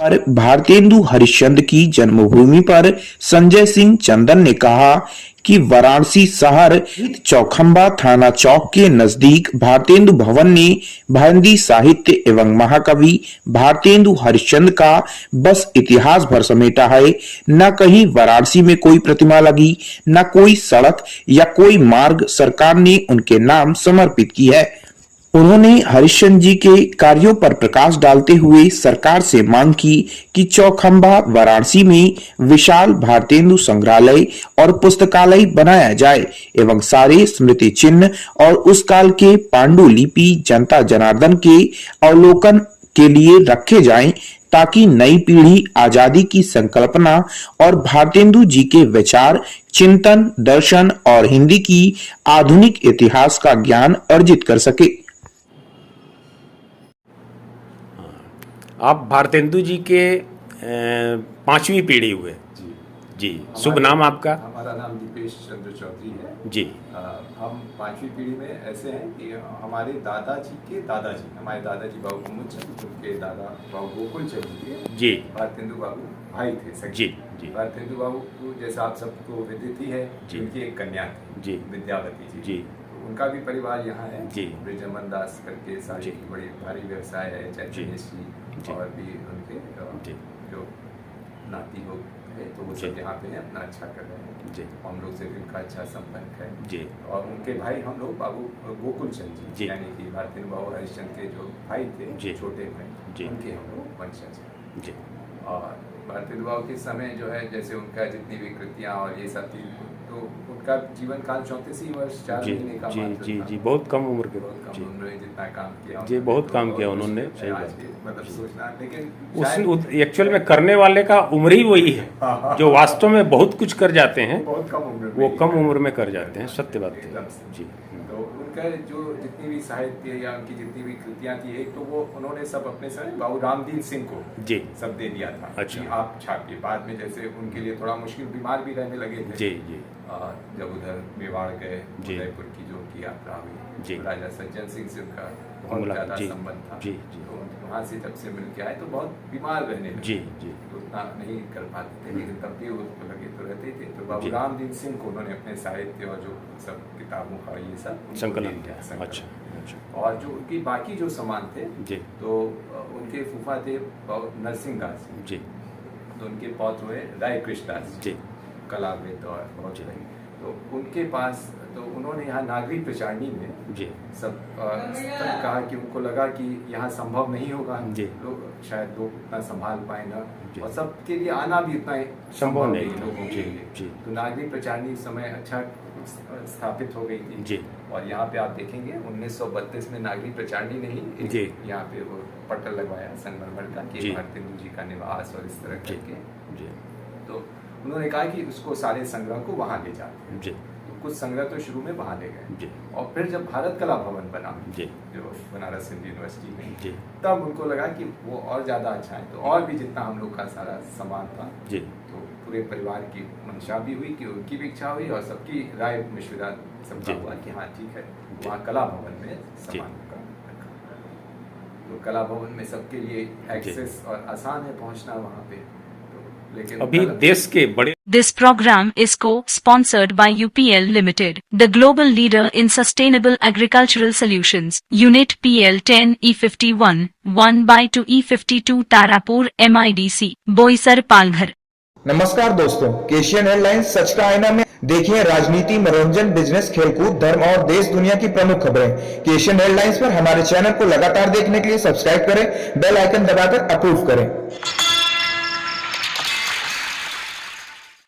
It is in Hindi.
पर भारतेंदु हरिश्चंद्र की जन्मभूमि पर संजय सिंह चंदन ने कहा कि वाराणसी शहर चौखंबा थाना चौक के नजदीक भारतेंदु भवन ने भारतीय साहित्य एवं महाकवि भारतेंदु हरिश्चंद्र का बस इतिहास भर समेटा है। न कहीं वाराणसी में कोई प्रतिमा लगी, न कोई सड़क या कोई मार्ग सरकार ने उनके नाम समर्पित की है। उन्होंने हरिश्चंद्र जी के कार्यों पर प्रकाश डालते हुए सरकार से मांग की कि चौखंबा वाराणसी में विशाल भारतेंदु संग्रहालय और पुस्तकालय बनाया जाए एवं सारे स्मृति चिन्ह और उस काल के पांडुलिपि जनता जनार्दन के अवलोकन के लिए रखे जाएं, ताकि नई पीढ़ी आजादी की संकल्पना और भारतेंदु जी के विचार, चिंतन, दर्शन और हिंदी की आधुनिक इतिहास का ज्ञान अर्जित कर सके। आप भारतेंदु जी के पांचवी पीढ़ी हुए जी। शुभ नाम आपका? हमारा नाम दीपेश चंद्र चौधरी है जी। हम पांचवी पीढ़ी में ऐसे हैं कि हमारे दादाजी के दादाजी, हमारे दादाजी बाबू कुमुदचंद, उनके दादा बाबू गोकुल चंद जी भारतेंदु बाबू भाई थे सके। जी जी। भारतेंदु बाबू को जैसा आप सबको विदित ही है, उनकी एक कन्या थी जी, विद्यावती जी। उनका भी परिवार यहाँ है जी। ब्रिजमन दास करके सारी बड़ी भारी व्यवसाय है, चैतन्य और भी उनके जो नाती हो तो वो सब यहाँ पे अपना अच्छा कर रहे हैं जी। हम लोग से भी उनका अच्छा संपर्क है जी। और उनके भाई हम लोग बाबू गोकुल चंद जी, यानी कि भारतेंदु बाबू हरिश्चंद्र के जो भाई थे, छोटे भाई, उनके हम लोग वंशज हैं जी। और भारतेंदु बाबू के समय जो है, जैसे उनका जितनी भी कृतियाँ और ये सब थी, तो उनका जीवन काल 34 वर्ष 4 महीने का जी जी। बहुत कम उम्र के, उन्होंने जितना काम किया जी, बहुत काम किया उन्होंने। सही बात, मतलब सोचना, लेकिन उस एक्चुअल में करने वाले का उम्र ही वही है जो वास्तव में बहुत कुछ कर जाते हैं, बहुत कम उम्र वो कम उम्र में कर जाते हैं। सत्य बात है जी। तो उनका जो जितनी भी साहित्य या उनकी जितनी भी कृतियाँ थी, एक तो वो उन्होंने सब अपने समय बाबू रामदीन सिंह को जी सब दे दिया था। अच्छा। आप छापिए। बाद में जैसे उनके लिए थोड़ा मुश्किल, बीमार भी रहने लगे थे जी जी। जब उधर मेवाड़ गए, उदयपुर की जो उनकी यात्रा हुई जी, राजा सज्जन सिंह से उनका बहुत ज्यादा संबंध था जी जी। तो वहाँ से जब से मिल के आए तो बहुत बीमार रहने लगे जी जी, तो उतना नहीं कर पाते थे, लेकिन तब भी उसको लगे तो रहते थे। तो बाबू रामदीन सिंह को उन्होंने अपने साहित्य और जो सब किताबों का ये सब संकलन किया। अच्छा। और जो उनकी बाकी जो सामान थे जी, तो उनके फूफा थे नरसिंह दास जी, तो उनके पौत्र हुए राय कृष्णदास जी, कलाविद और बहुत रहे। तो उनके पास, तो उन्होंने यहाँ नागरी प्रचारणी में जी सब कहा कि उनको लगा कि यहाँ संभव नहीं होगा, लोग शायद लोग उतना संभाल पाए ना, और सबके लिए आना भी उतना संभव नहीं लोगों के लिए। तो नागरी प्रचारणी समय अच्छा स्थापित हो गई थी जी। और यहाँ पे आप देखेंगे 1932 में नागरी प्रचारणी ने ही यहाँ पे वो पटल लगवाया संगमरमर का कि भारतेंदु जी का निवास और इस तरह करके। तो उन्होंने कहा कि उसको सारे संग्रह को वहाँ ले जाते जी। तो कुछ संग्रह तो शुरू में वहाँ ले गए, और फिर जब भारत कला भवन बना जी, जो बनारस हिंदू यूनिवर्सिटी में जी, तब उनको लगा कि वो और ज़्यादा अच्छा है। तो और भी जितना हम लोग का सारा सामान था जी, तो पूरे परिवार की मंशा भी हुई कि उनकी भी इच्छा हुई, और सबकी राय मशविरा सबका हुआ कि हाँ ठीक है, वहाँ कला भवन में सामान का रखा। तो कला भवन में सबके लिए एक्सेस और आसान है पहुँचना वहाँ पे। अभी देश के बड़े This program is co-sponsored by UPL Limited, the global leader in sustainable agricultural solutions. Unit PL10 E51, 1/2 E52 Tarapur MIDC, Boisar Palghar. नमस्कार दोस्तों, केशियन हेडलाइंस सच का आईना में देखिए राजनीति, मनोरंजन, बिजनेस, खेलकूद, धर्म और देश दुनिया की प्रमुख खबरें। केशियन हेडलाइंस पर हमारे चैनल को लगातार देखने के लिए सब्सक्राइब करें, बेल आइकन दबाकर अप्रूव करें।